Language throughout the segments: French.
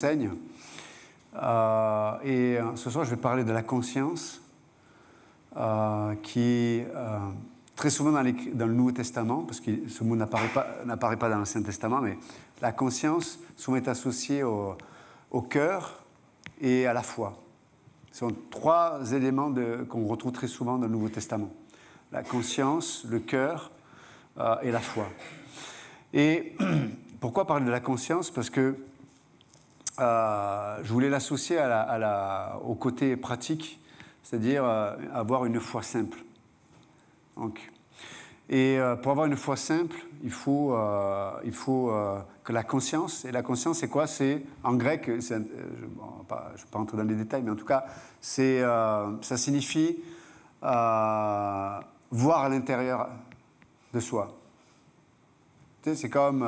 enseigne. Ce soir, je vais parler de la conscience, qui, très souvent dans le Nouveau Testament, parce que ce mot n'apparaît pas dans l'Ancien Testament, mais la conscience souvent est associée au cœur et à la foi. Ce sont trois éléments qu'on retrouve très souvent dans le Nouveau Testament. La conscience, le cœur et la foi. Et pourquoi parler de la conscience? Parce que je voulais l'associer au côté pratique, c'est-à-dire avoir une foi simple. Donc, pour avoir une foi simple, il faut que la conscience, et la conscience c'est quoi? C'est, en grec, je ne vais pas rentrer dans les détails, mais en tout cas, ça signifie voir à l'intérieur de soi. Tu sais, c'est comme...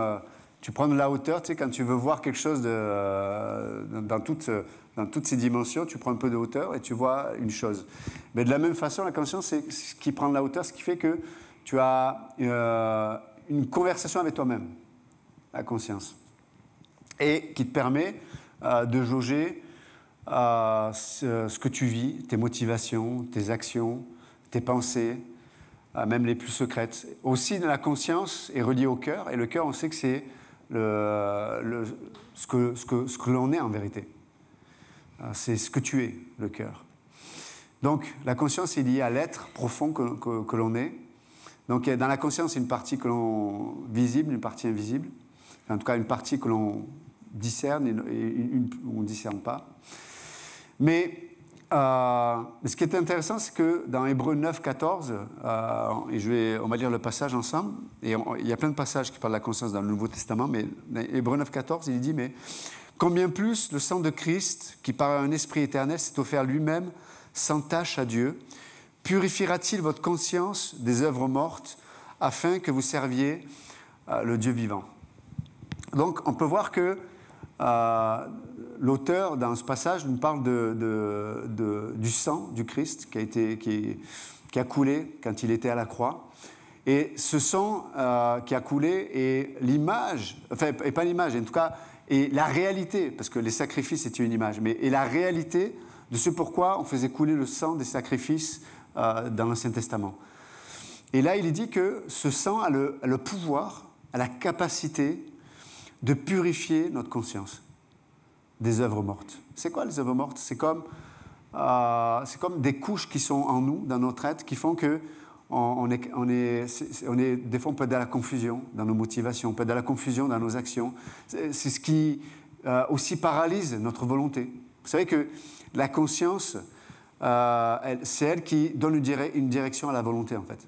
tu prends de la hauteur, tu sais, quand tu veux voir quelque chose dans toutes ses dimensions, tu prends un peu de hauteur et tu vois une chose. Mais de la même façon, la conscience, c'est ce qui prend de la hauteur, ce qui fait que tu as une conversation avec toi-même, la conscience, et qui te permet de jauger ce que tu vis, tes motivations, tes actions, tes pensées, même les plus secrètes. Aussi, la conscience est reliée au cœur, et le cœur, on sait que c'est ce que l'on est en vérité. C'est ce que tu es, le cœur. Donc, la conscience est liée à l'être profond que l'on est. Donc, dans la conscience, il y a une partie que l'on visible, une partie invisible. En tout cas, une partie que l'on discerne et une où on ne discerne pas. Mais ce qui est intéressant, c'est que dans Hébreux 9, 14, on va lire le passage ensemble, et il y a plein de passages qui parlent de la conscience dans le Nouveau Testament, mais dans Hébreux 9, 14, il dit, mais combien plus le sang de Christ, qui par un esprit éternel s'est offert lui-même sans tache à Dieu, purifiera-t-il votre conscience des œuvres mortes, afin que vous serviez le Dieu vivant? Donc, on peut voir que l'auteur, dans ce passage, nous parle du sang du Christ qui a coulé quand il était à la croix. Et ce sang qui a coulé est l'image, enfin, et pas l'image, en tout cas, est la réalité, parce que les sacrifices étaient une image, mais est la réalité de ce pourquoi on faisait couler le sang des sacrifices dans l'Ancien Testament. Et là, il dit que ce sang a le pouvoir, a la capacité de purifier notre conscience des œuvres mortes. C'est quoi les œuvres mortes? C'est comme des couches qui sont en nous, dans notre être, qui font que des fois on peut être dans la confusion dans nos motivations, on peut être dans la confusion dans nos actions. C'est ce qui aussi paralyse notre volonté. Vous savez que la conscience, c'est elle qui donne une direction à la volonté, en fait.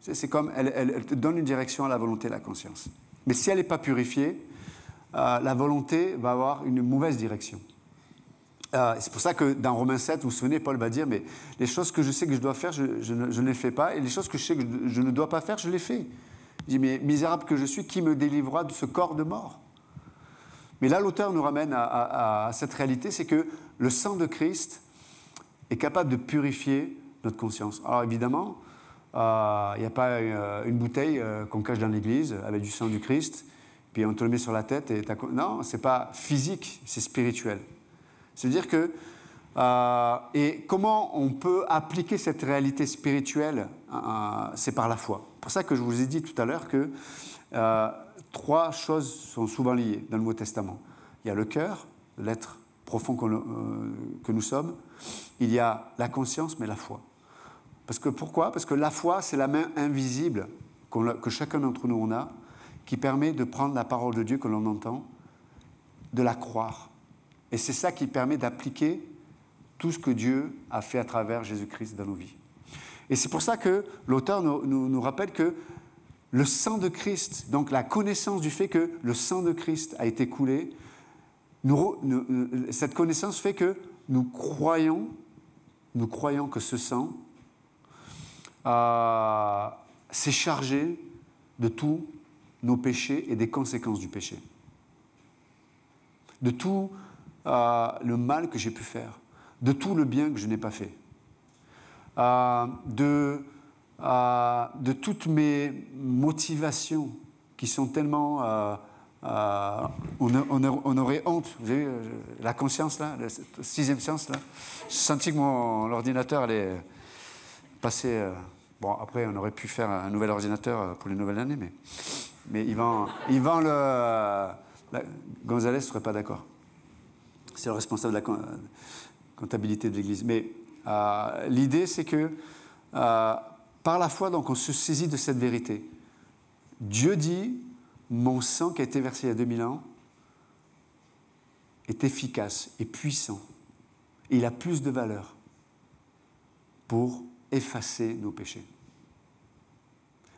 C'est comme elle te donne une direction à la volonté, la conscience. Mais si elle n'est pas purifiée, la volonté va avoir une mauvaise direction. C'est pour ça que dans Romains 7, vous vous souvenez, Paul va dire, mais les choses que je sais que je dois faire, je ne les fais pas, et les choses que je sais que je ne dois pas faire, je les fais. Il dit, mais misérable que je suis, qui me délivrera de ce corps de mort? Mais là, l'auteur nous ramène à cette réalité, c'est que le sang de Christ est capable de purifier notre conscience. Alors évidemment, il n'y a pas une bouteille qu'on cache dans l'église avec du sang du Christ, puis on te le met sur la tête et non, c'est pas physique, c'est spirituel. C'est-à-dire que et comment on peut appliquer cette réalité spirituelle, c'est par la foi. C'est pour ça que je vous ai dit tout à l'heure que trois choses sont souvent liées dans le Nouveau Testament. Il y a le cœur, l'être profond que nous sommes. Il y a la conscience, mais la foi. Pourquoi? Parce que la foi, c'est la main invisible que chacun d'entre nous on a, qui permet de prendre la parole de Dieu que l'on entend, de la croire. Et c'est ça qui permet d'appliquer tout ce que Dieu a fait à travers Jésus-Christ dans nos vies. Et c'est pour ça que l'auteur nous rappelle que le sang de Christ, donc la connaissance du fait que le sang de Christ a été coulé, cette connaissance fait que nous croyons que ce sang s'est chargé de tous nos péchés et des conséquences du péché. De tout le mal que j'ai pu faire, de tout le bien que je n'ai pas fait, de toutes mes motivations qui sont tellement on aurait honte. Vous avez la conscience, là, la sixième sens, là. J'ai senti que mon ordinateur allait passer... bon, après, on aurait pu faire un nouvel ordinateur pour les nouvelles années, mais Yvan Gonzalez ne serait pas d'accord. C'est le responsable de la comptabilité de l'Église. Mais l'idée, c'est que par la foi, donc, on se saisit de cette vérité. Dieu dit, mon sang qui a été versé il y a 2000 ans est efficace et puissant. Et il a plus de valeur pour effacer nos péchés.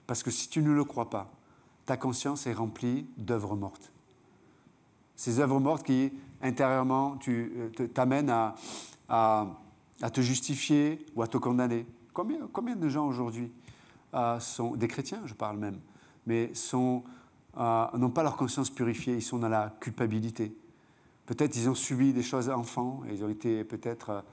Parce que si tu ne le crois pas, ta conscience est remplie d'œuvres mortes. Ces œuvres mortes qui, intérieurement, t'amènent à te justifier ou à te condamner. Combien de gens aujourd'hui sont des chrétiens, je parle même, mais n'ont pas leur conscience purifiée, ils sont dans la culpabilité. Peut-être ils ont subi des choses enfants, ils ont été peut-être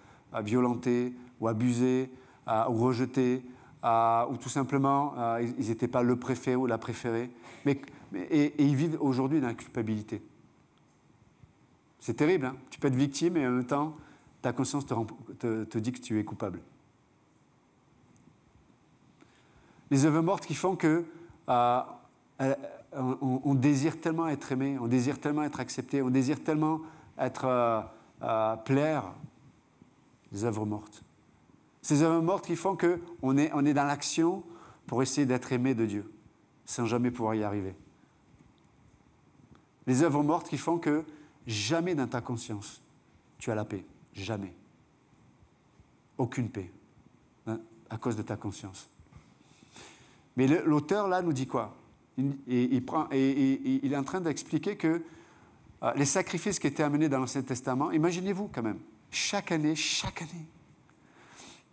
violentés ou abusés ou rejetés, ou tout simplement ils n'étaient pas le préfet ou la préférée, et ils vivent aujourd'hui dans la culpabilité. C'est terrible, hein? Tu peux être victime et en même temps, ta conscience te dit que tu es coupable. Les œuvres mortes qui font que on désire tellement être aimé, on désire tellement être accepté, on désire tellement être plaire. Les œuvres mortes. Ces œuvres mortes qui font qu'on est dans l'action pour essayer d'être aimé de Dieu, sans jamais pouvoir y arriver. Les œuvres mortes qui font que jamais dans ta conscience, tu as la paix. Jamais. Aucune paix. Hein, à cause de ta conscience. Mais l'auteur, là, nous dit quoi? Il est en train d'expliquer que les sacrifices qui étaient amenés dans l'Ancien Testament, imaginez-vous quand même, chaque année,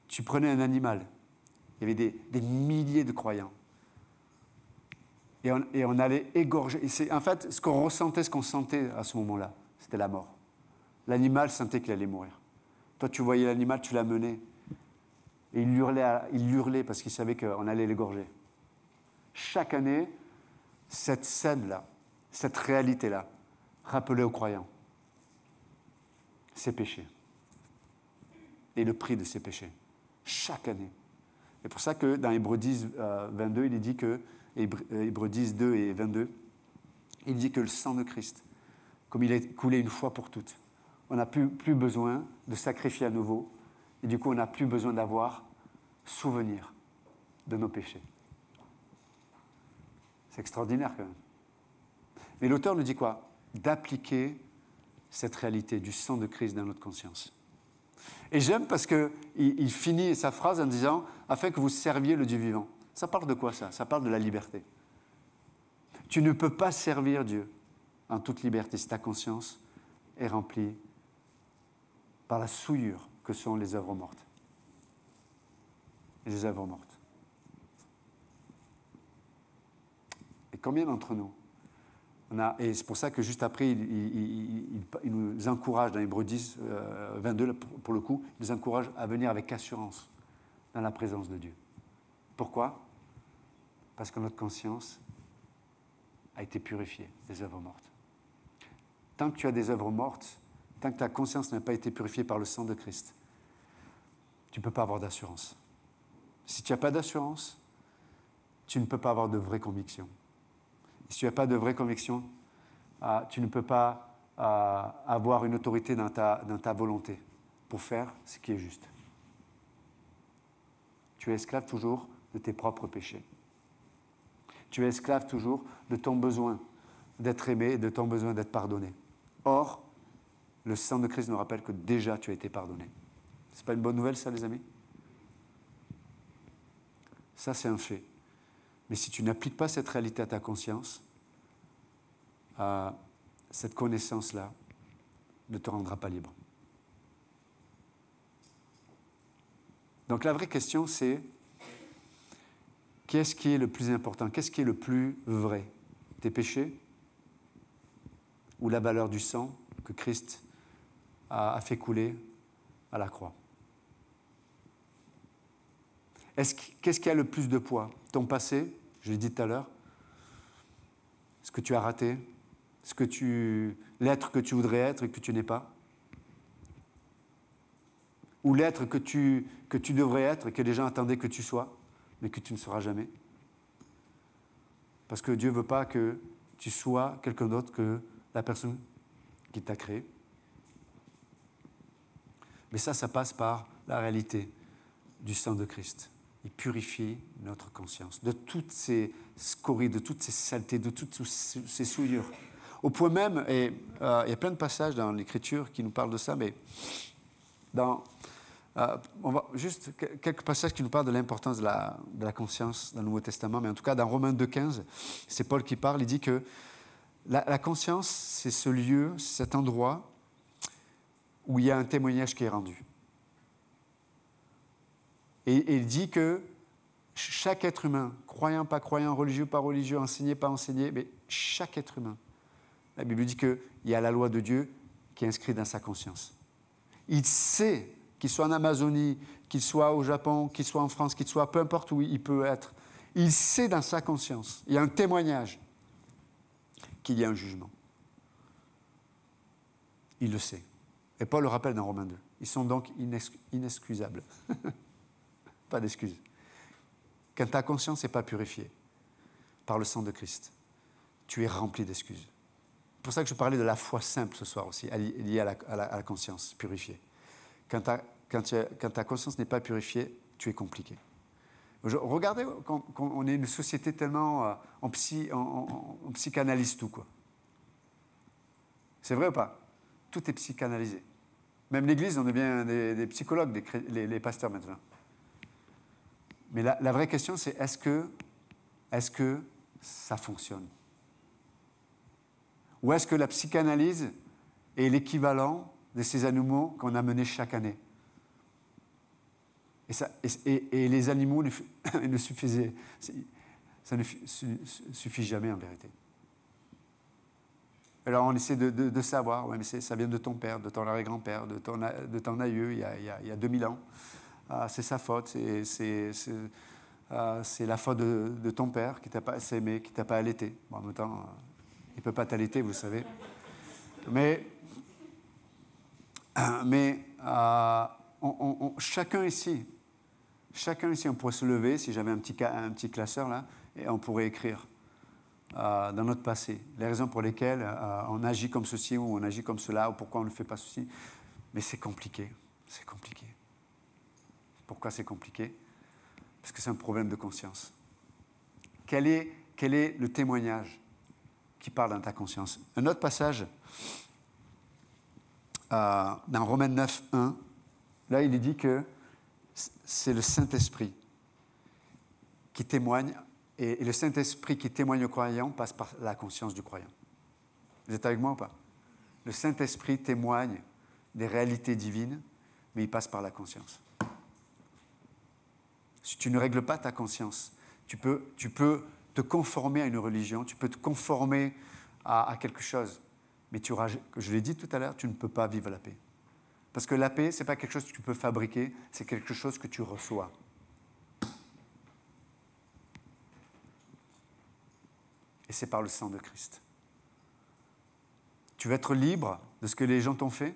tu prenais un animal. Il y avait des milliers de croyants. Et on allait égorger. En fait, ce qu'on ressentait, ce qu'on sentait à ce moment-là, c'était la mort. L'animal sentait qu'il allait mourir. Toi, tu voyais l'animal, tu l'amenais. Et il hurlait parce qu'il savait qu'on allait l'égorger. Chaque année, cette scène-là, cette réalité-là, rappelait aux croyants ses péchés et le prix de ses péchés. Chaque année. C'est pour ça que dans Hébreux 10, 22, il dit que, Hébreux 10, 2 et 22, il dit que le sang de Christ, comme il est coulé une fois pour toutes, on n'a plus besoin de sacrifier à nouveau, et du coup, on n'a plus besoin d'avoir souvenir de nos péchés. C'est extraordinaire quand même. Mais l'auteur nous dit quoi? D'appliquer cette réalité du sang de Christ dans notre conscience. Et j'aime parce qu'il finit sa phrase en disant « afin que vous serviez le Dieu vivant ». Ça parle de quoi ça? Ça parle de la liberté. Tu ne peux pas servir Dieu en toute liberté si ta conscience est remplie par la souillure que sont les œuvres mortes. Et les œuvres mortes. Et combien d'entre nous et c'est pour ça que juste après, il nous encourage, dans Hébreux 10, 22, pour le coup, il nous encourage à venir avec assurance dans la présence de Dieu. Pourquoi? Parce que notre conscience a été purifiée des œuvres mortes. Tant que tu as des œuvres mortes, tant que ta conscience n'a pas été purifiée par le sang de Christ, tu ne peux pas avoir d'assurance. Si tu n'as pas d'assurance, tu ne peux pas avoir de vraies convictions. Si tu n'as pas de vraies convictions, tu ne peux pas avoir une autorité dans ta volonté pour faire ce qui est juste. Tu es esclave toujours de tes propres péchés. Tu es esclave toujours de ton besoin d'être aimé et de ton besoin d'être pardonné. Or, le sang de Christ nous rappelle que déjà tu as été pardonné. Ce n'est pas une bonne nouvelle, ça, les amis? Ça, c'est un fait. Mais si tu n'appliques pas cette réalité à ta conscience, cette connaissance-là ne te rendra pas libre. Donc la vraie question, c'est qu'est-ce qui est le plus important? Qu'est-ce qui est le plus vrai? Tes péchés ou la valeur du sang que Christ a fait couler à la croix? Qu'est-ce qui a le plus de poids? Ton passé, je l'ai dit tout à l'heure, ce que tu as raté, l'être que tu voudrais être et que tu n'es pas? Ou l'être que tu devrais être et que les gens attendaient que tu sois, mais que tu ne seras jamais? Parce que Dieu ne veut pas que tu sois quelqu'un d'autre que la personne qui t'a créé. Mais ça passe par la réalité du sang de Christ. Il purifie notre conscience de toutes ces scories, de toutes ces saletés, de toutes ces souillures. Au point même, et il y a plein de passages dans l'Écriture qui nous parlent de ça, mais on va juste quelques passages qui nous parlent de l'importance de la conscience dans le Nouveau Testament, mais en tout cas dans Romains 2,15, c'est Paul qui parle, il dit que la conscience, c'est ce lieu, c'est cet endroit où il y a un témoignage qui est rendu. Et il dit que chaque être humain, croyant, pas croyant, religieux, pas religieux, enseigné, pas enseigné, mais chaque être humain, la Bible dit qu'il y a la loi de Dieu qui est inscrite dans sa conscience. Il sait, qu'il soit en Amazonie, qu'il soit au Japon, qu'il soit en France, qu'il soit peu importe où il peut être, il sait dans sa conscience, il y a un témoignage qu'il y a un jugement. Il le sait. Et Paul le rappelle dans Romains 2. Ils sont donc inexcusables. Pas d'excuses. Quand ta conscience n'est pas purifiée par le sang de Christ, tu es rempli d'excuses. C'est pour ça que je parlais de la foi simple ce soir aussi, liée à la conscience purifiée. Quand ta conscience n'est pas purifiée, tu es compliqué. Regardez, on est une société tellement on psychanalyse tout, quoi. C'est vrai ou pas? Tout est psychanalysé. Même l'Église, on devient des psychologues, les pasteurs maintenant. Mais la vraie question, c'est est-ce que ça fonctionne? Ou est-ce que la psychanalyse est l'équivalent de ces animaux qu'on a menés chaque année? Et les animaux ne suffisaient. Ça ne suffit jamais en vérité. Alors on essaie de savoir, ouais, mais ça vient de ton père, de ton arrière-grand-père, de ton aïeux, il y a 2000 ans. C'est sa faute, c'est la faute de ton père qui t'a pas assez aimé, qui t'a pas allaité. Bon, en même temps, il ne peut pas t'allaiter, vous le savez. Mais chacun ici, on pourrait se lever, si j'avais un petit classeur là, et on pourrait écrire dans notre passé les raisons pour lesquelles on agit comme ceci ou on agit comme cela, ou pourquoi on ne fait pas ceci. Mais c'est compliqué. Pourquoi c'est compliqué? Parce que c'est un problème de conscience. Quel est le témoignage qui parle dans ta conscience? Un autre passage, dans Romains 9, 1, là il est dit que c'est le Saint-Esprit qui témoigne, et le Saint-Esprit qui témoigne au croyant passe par la conscience du croyant. Vous êtes avec moi ou pas? Le Saint-Esprit témoigne des réalités divines, mais il passe par la conscience. Si tu ne règles pas ta conscience, tu peux te conformer à une religion, tu peux te conformer à quelque chose, mais je l'ai dit tout à l'heure, tu ne peux pas vivre la paix. Parce que la paix, ce n'est pas quelque chose que tu peux fabriquer, c'est quelque chose que tu reçois. Et c'est par le sang de Christ. Tu veux être libre de ce que les gens t'ont fait?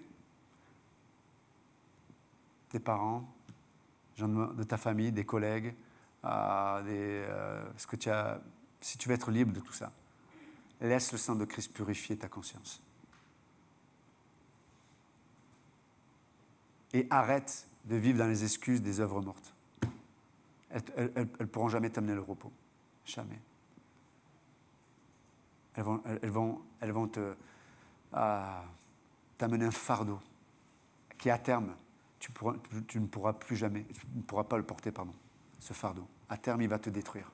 Tes parents, gens de ta famille, des collègues, si tu veux être libre de tout ça, laisse le sang de Christ purifier ta conscience. Et arrête de vivre dans les excuses des œuvres mortes. Elles ne pourront jamais t'amener le repos. Jamais. Elles vont t'amener un fardeau qui, à terme, tu ne pourras plus jamais, tu ne pourras pas le porter, ce fardeau. À terme, il va te détruire.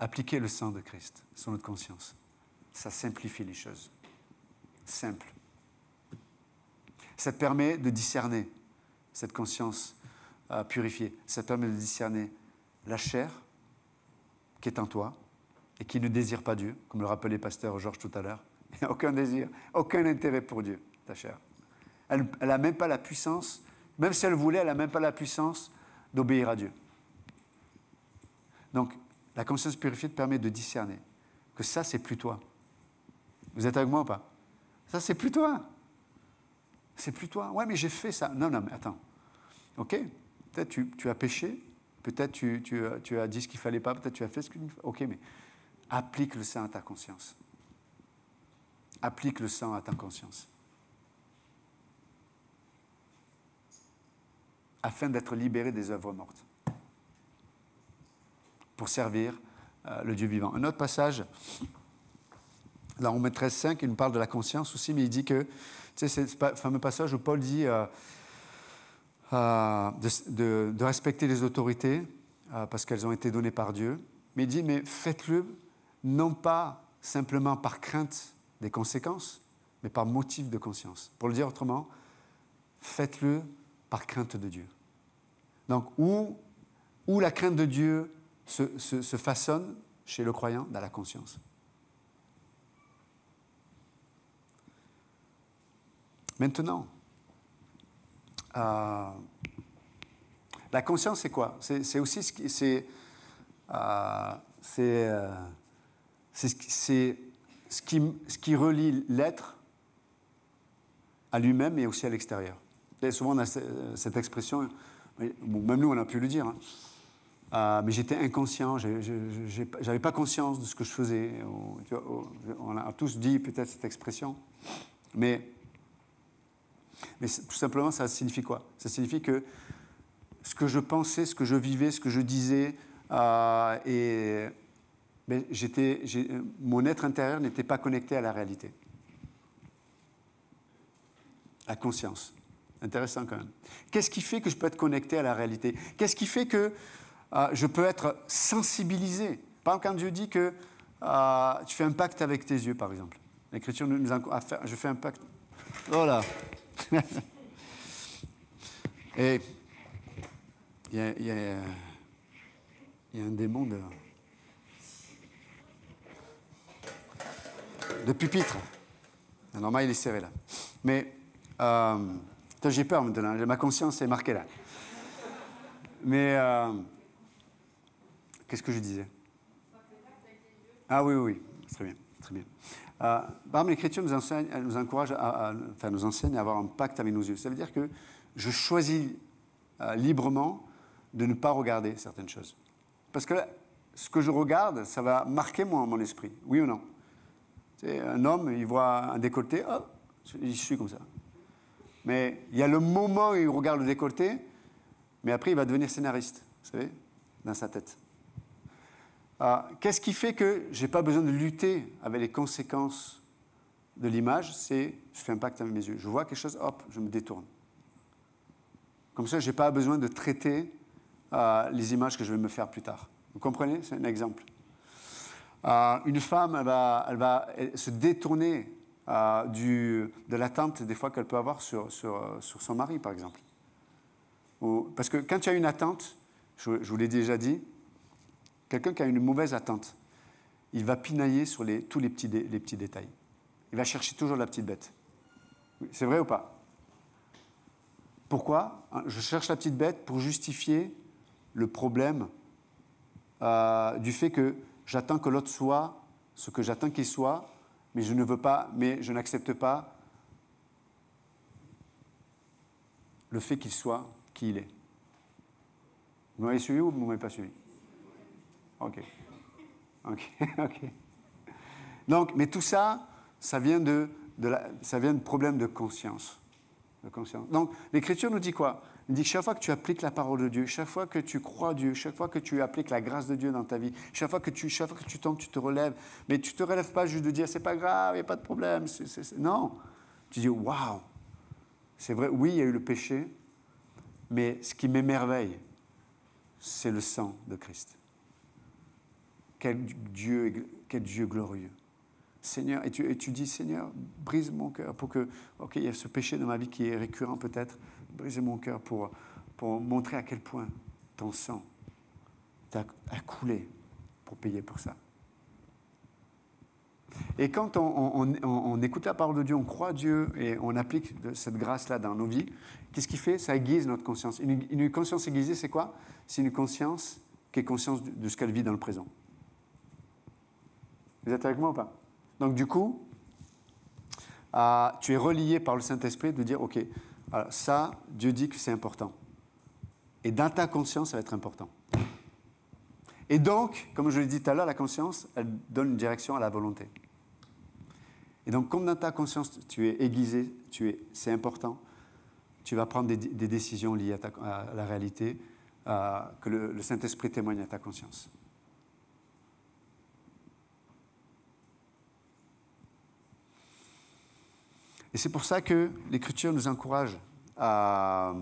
Appliquer le sang de Christ sur notre conscience, ça simplifie les choses. Simple. Ça te permet de discerner cette conscience purifiée. Ça te permet de discerner la chair qui est en toi et qui ne désire pas Dieu, comme le rappelait pasteur Georges tout à l'heure. Il n'y a aucun désir, aucun intérêt pour Dieu, ta chair. Elle n'a même pas la puissance, même si elle voulait, elle n'a même pas la puissance d'obéir à Dieu. Donc, La conscience purifiée te permet de discerner que ça, c'est plus toi. Vous êtes avec moi ou pas? Ça, c'est plus toi. C'est plus toi. Ouais, mais j'ai fait ça. Non, mais attends. OK, peut-être tu as péché, peut-être tu as dit ce qu'il ne fallait pas, peut-être tu as fait ce qu'il ne fallait pas. OK, mais applique le sang à ta conscience. Applique le sang à ta conscience. Afin d'être libéré des œuvres mortes. Pour servir le Dieu vivant. Un autre passage, là, Romains 13,5, il nous parle de la conscience aussi, mais il dit que, tu sais, c'est ce fameux passage où Paul dit de respecter les autorités parce qu'elles ont été données par Dieu, mais il dit, mais faites-le non pas simplement par crainte des conséquences, mais par motif de conscience. Pour le dire autrement, faites-le par crainte de Dieu. Donc, où la crainte de Dieu se façonne chez le croyant, dans la conscience. Maintenant, la conscience, c'est quoi? C'est aussi ce qui relie l'être à lui-même et aussi à l'extérieur. Et souvent, on a cette expression, bon, même nous, on a pu le dire, hein. Mais j'étais inconscient, je n'avais pas conscience de ce que je faisais. On a tous dit peut-être cette expression, mais tout simplement, ça signifie quoi? Ça signifie que ce que je pensais, ce que je vivais, ce que je disais, mon être intérieur n'était pas connecté à la réalité. La conscience. Intéressant quand même. Qu'est-ce qui fait que je peux être connecté à la réalité? Qu'est-ce qui fait que je peux être sensibilisé? Par exemple, quand Dieu dit que tu fais un pacte avec tes yeux, par exemple. L'Écriture nous encourage à faire, je fais un pacte. Voilà. Et il y a un démon de pupitre. Normalement, il est serré là. Mais j'ai peur maintenant. Ma conscience est marquée là. Mais qu'est-ce que je disais? Ah oui, très bien. Par exemple, l'Écriture nous encourage nous enseigne à avoir un pacte avec nos yeux. Ça veut dire que je choisis librement de ne pas regarder certaines choses. Parce que ce que je regarde, ça va marquer mon esprit, oui ou non? C'est un homme, il voit un décolleté, hop, je suis comme ça. Mais il y a le moment où il regarde le décolleté, mais après il va devenir scénariste, vous savez, dans sa tête. Qu'est-ce qui fait que je n'ai pas besoin de lutter avec les conséquences de l'image? C'est, je fais un pacte avec mes yeux. Je vois quelque chose, hop, je me détourne. Comme ça, je n'ai pas besoin de traiter les images que je vais me faire plus tard. Vous comprenez? C'est un exemple. Une femme, elle va se détourner de l'attente des fois qu'elle peut avoir sur son mari, par exemple. Parce que quand tu as une attente, je vous l'ai déjà dit, quelqu'un qui a une mauvaise attente, il va pinailler sur tous les petits détails. Il va chercher toujours la petite bête. C'est vrai ou pas? Pourquoi? Je cherche la petite bête pour justifier le problème du fait que j'attends que l'autre soit ce que j'attends qu'il soit, mais je n'accepte pas le fait qu'il soit qui il est. Vous m'avez suivi ou vous ne m'avez pas suivi? Ok. Donc, mais tout ça, ça vient de problèmes de conscience. Donc, l'Écriture nous dit quoi? Il dit que chaque fois que tu appliques la parole de Dieu, chaque fois que tu crois Dieu, chaque fois que tu appliques la grâce de Dieu dans ta vie, chaque fois que tu tombes, tu te relèves. Mais tu ne te relèves pas juste de dire c'est pas grave, il n'y a pas de problème. Non. Tu dis waouh, c'est vrai, oui, il y a eu le péché, mais ce qui m'émerveille, c'est le sang de Christ. Quel Dieu glorieux. Seigneur, et tu dis, Seigneur, brise mon cœur pour que, ok, il y a ce péché dans ma vie qui est récurrent peut-être, brise mon cœur pour montrer à quel point ton sang a coulé pour payer pour ça. Et quand on écoute la parole de Dieu, on croit à Dieu et on applique cette grâce-là dans nos vies, qu'est-ce qu'il fait? Ça aiguise notre conscience. Une conscience aiguisée, c'est quoi? C'est une conscience qui est conscience de ce qu'elle vit dans le présent. Vous êtes avec moi ou pas? Donc du coup, tu es relié par le Saint-Esprit de dire, ok, alors ça, Dieu dit que c'est important. Et dans ta conscience, ça va être important. Et donc, comme je l'ai dit tout à l'heure, la conscience, elle donne une direction à la volonté. Et donc, comme dans ta conscience, tu es aiguisé, c'est important, tu vas prendre des décisions liées à la réalité que le Saint-Esprit témoigne à ta conscience. Et c'est pour ça que l'Écriture nous encourage à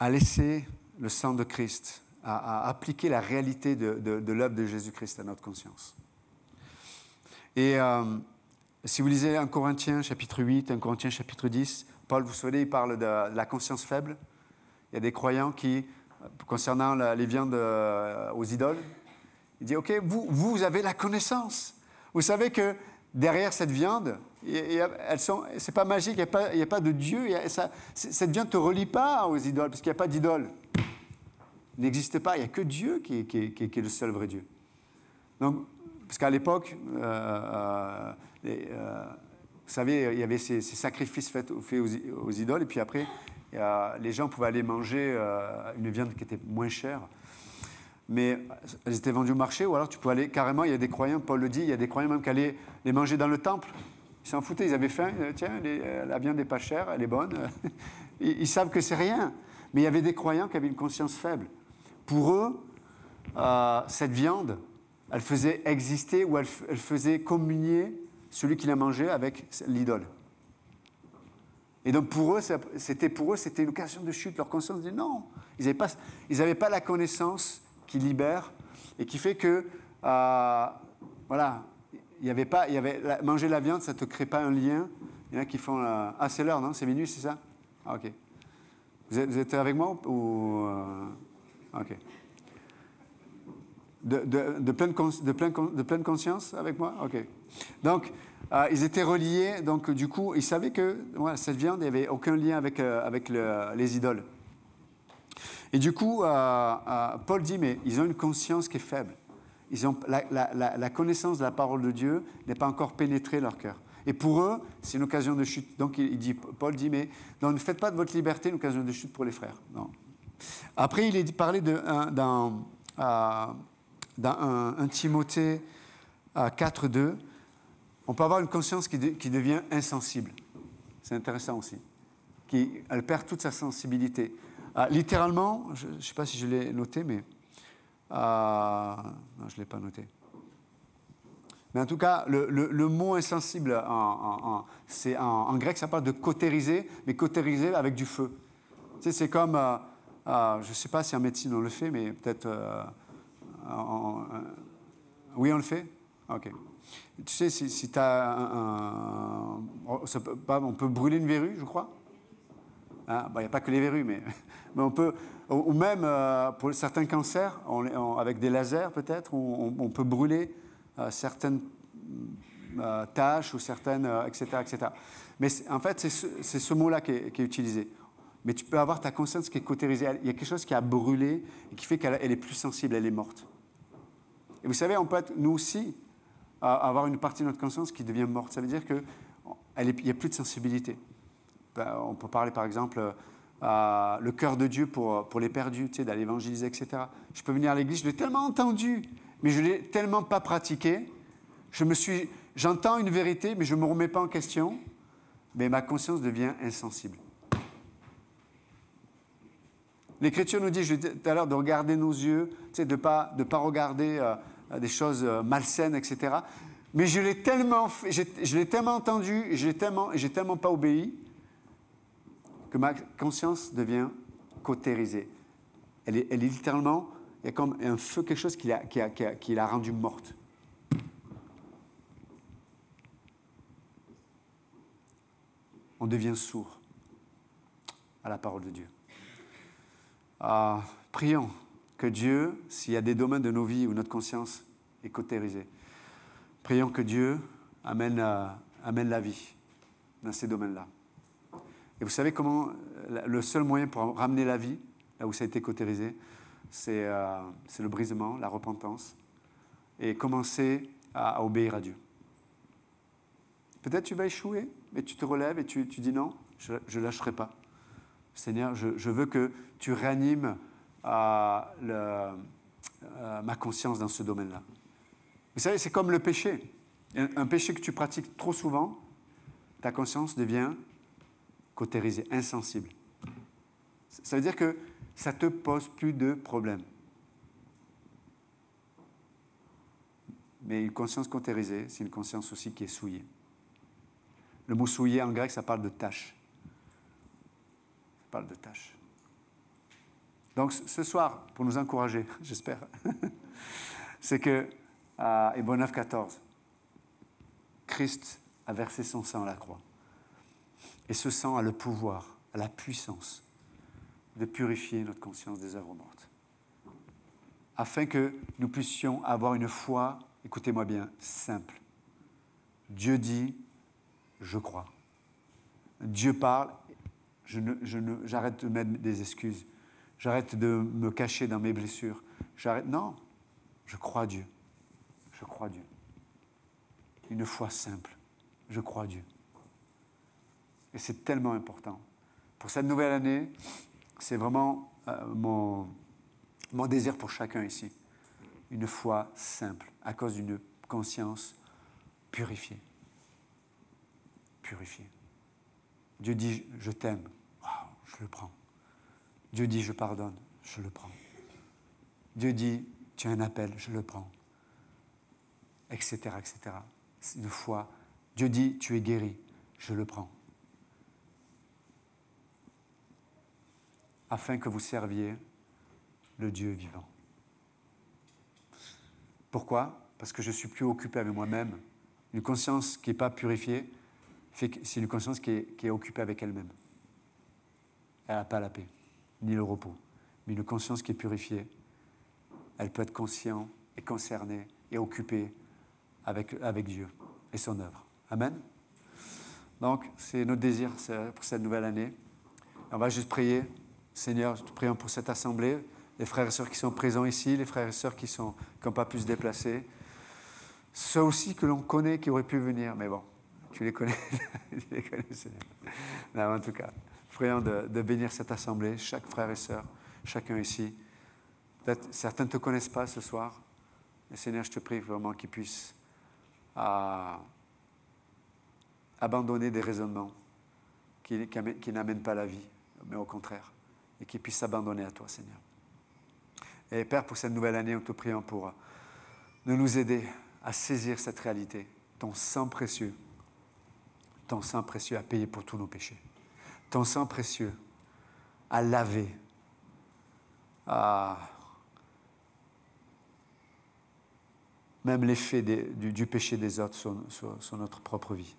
laisser le sang de Christ, à appliquer la réalité de l'œuvre de Jésus-Christ à notre conscience. Et si vous lisez 1 Corinthiens chapitre 8, 1 Corinthiens chapitre 10, Paul, vous savez, il parle de la conscience faible. Il y a des croyants qui, concernant les viandes aux idoles, il dit, ok, vous avez la connaissance. Vous savez que derrière cette viande, c'est pas magique, il n'y a pas de Dieu. Cette viande ne te relie pas aux idoles, parce qu'il n'y a pas d'idole. Il n'existe pas, il n'y a que Dieu qui est le seul vrai Dieu. Donc, parce qu'à l'époque, vous savez, il y avait ces sacrifices faits aux idoles, et puis après, les gens pouvaient aller manger une viande qui était moins chère. Mais elles étaient vendues au marché, ou alors tu pouvais aller carrément, il y a des croyants, Paul le dit, il y a des croyants même qui allaient les manger dans le temple. Ils s'en foutaient, ils avaient faim, tiens, la viande n'est pas chère, elle est bonne. Ils savent que c'est rien. Mais il y avait des croyants qui avaient une conscience faible. Pour eux, cette viande, elle faisait exister ou elle faisait communier celui qui la mangeait avec l'idole. Et donc pour eux, c'était une occasion de chute. Leur conscience dit non. Ils n'avaient pas la connaissance qui libère et qui fait que, voilà, manger la viande, ça ne te crée pas un lien. Il y en a qui font... c'est l'heure, non? C'est minuit, c'est ça? Ok. Vous êtes avec moi ou ok. De pleine conscience avec moi? Ok. Donc, ils étaient reliés, donc du coup, ils savaient que cette viande, il n'y avait aucun lien avec les idoles. Et du coup, Paul dit, mais ils ont une conscience qui est faible. Ils ont la connaissance de la parole de Dieu n'est pas encore pénétré leur cœur. Et pour eux, c'est une occasion de chute. Donc, Paul dit, mais non, ne faites pas de votre liberté une occasion de chute pour les frères. Non. Après, il est parlé dans 1 Timothée 4.2, on peut avoir une conscience qui devient insensible. C'est intéressant aussi. Elle perd toute sa sensibilité. Littéralement, je ne sais pas si je l'ai noté, mais... non, je ne l'ai pas noté. Mais en tout cas, le mot insensible, en grec, ça parle de cautériser, mais cautériser avec du feu. Tu sais, c'est comme... je ne sais pas si en médecine on le fait, mais peut-être... oui, on le fait? Ok. Tu sais, si tu as on peut brûler une verrue, je crois. Il n'y a pas que les verrues, mais on peut... Ou même, pour certains cancers, avec des lasers peut-être, on peut brûler certaines tâches ou certaines... etc., etc. Mais en fait, c'est ce mot-là qui est utilisé. Mais tu peux avoir ta conscience qui est cautérisée. Il y a quelque chose qui a brûlé et qui fait qu'elle est plus sensible, elle est morte. Et vous savez, on peut être, nous aussi, avoir une partie de notre conscience qui devient morte. Ça veut dire qu'il n'y a plus de sensibilité. On peut parler, par exemple, le cœur de Dieu pour les perdus, tu sais, d'aller évangéliser, etc. Je peux venir à l'église, je l'ai tellement entendu, mais je ne l'ai tellement pas pratiqué. J'entends une vérité, mais je ne me remets pas en question, mais ma conscience devient insensible. L'Écriture nous dit, je disais tout à l'heure, de regarder nos yeux, tu sais, de pas regarder des choses malsaines, etc. Mais je l'ai tellement entendu, et j'ai tellement pas obéi, que ma conscience devient cautérisée. Elle est littéralement, il y a comme un feu, quelque chose qui l'a rendue morte. On devient sourd à la parole de Dieu. Prions que Dieu, s'il y a des domaines de nos vies où notre conscience est cautérisée, prions que Dieu amène la vie dans ces domaines-là. Et vous savez comment, le seul moyen pour ramener la vie, là où ça a été cautérisé, c'est le brisement, la repentance. et commencer à obéir à Dieu. Peut-être tu vas échouer, mais tu te relèves et tu dis non, je ne lâcherai pas. Seigneur, je veux que tu réanimes ma conscience dans ce domaine-là. Vous savez, c'est comme le péché. Un péché que tu pratiques trop souvent, ta conscience devient cautérisée, insensible. Ça veut dire que ça ne te pose plus de problème. Mais une conscience cautérisée, c'est une conscience aussi qui est souillée. Le mot souillé en grec, ça parle de tâche. Ça parle de tâche. Donc ce soir, pour nous encourager, j'espère, c'est que, Hébreux 9,14, Christ a versé son sang à la croix. Et ce sang a le pouvoir, a la puissance de purifier notre conscience des œuvres mortes. Afin que nous puissions avoir une foi, écoutez-moi bien, simple. Dieu dit, je crois. Dieu parle, j'arrête de mettre des excuses. J'arrête de me cacher dans mes blessures. Non, je crois Dieu. Je crois Dieu. Une foi simple. Je crois Dieu. Et c'est tellement important. Pour cette nouvelle année, c'est vraiment mon désir pour chacun ici. Une foi simple, à cause d'une conscience purifiée. Purifiée. Dieu dit, je t'aime. Waouh, je le prends. Dieu dit, je pardonne. Je le prends. Dieu dit, tu as un appel. Je le prends. Etc., etc. C'est une foi. Dieu dit, tu es guéri. Je le prends. Afin que vous serviez le Dieu vivant. Pourquoi? Parce que je ne suis plus occupé avec moi-même. Une conscience qui n'est pas purifiée, c'est une conscience qui est occupée avec elle-même. Elle n'a pas la paix, ni le repos. Mais une conscience qui est purifiée, elle peut être consciente et concernée et occupée avec Dieu et son œuvre. Amen? Donc, c'est notre désir pour cette nouvelle année. On va juste prier. Seigneur, nous prions pour cette assemblée, les frères et sœurs qui sont présents ici, les frères et sœurs qui n'ont pas pu se déplacer, ceux aussi que l'on connaît qui auraient pu venir, mais bon, tu les connais, Seigneur. Non, en tout cas, prions de bénir cette assemblée, chaque frère et sœur, chacun ici. Peut-être certains ne te connaissent pas ce soir, mais Seigneur, je te prie vraiment qu'ils puissent abandonner des raisonnements qui n'amènent pas la vie, mais au contraire, et qu'ils puissent s'abandonner à toi, Seigneur. Et Père, pour cette nouvelle année, nous te prions pour de nous aider à saisir cette réalité. Ton sang précieux a payé pour tous nos péchés. Ton sang précieux a lavé, même l'effet du péché des autres sur notre propre vie.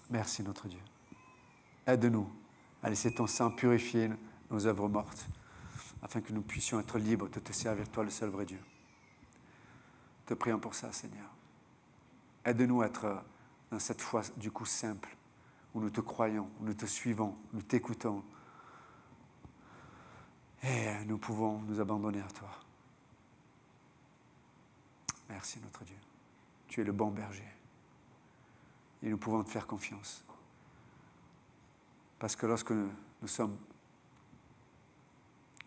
Merci notre Dieu. Aide-nous à laisser ton sang purifier nos œuvres mortes, afin que nous puissions être libres de te servir, toi le seul vrai Dieu. Te prions pour ça, Seigneur. Aide-nous à être dans cette foi du coup simple, où nous te croyons, où nous te suivons, où nous t'écoutons. Et nous pouvons nous abandonner à toi. Merci notre Dieu. Tu es le bon berger. Et nous pouvons te faire confiance. Parce que lorsque nous sommes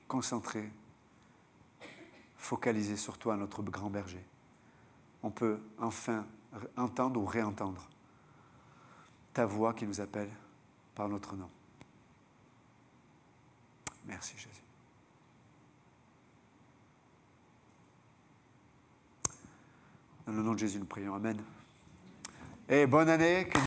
concentrés, focalisés sur toi, notre grand berger, on peut enfin entendre ou réentendre ta voix qui nous appelle par notre nom. Merci Jésus. Dans le nom de Jésus, nous prions. Amen. Et bonne année.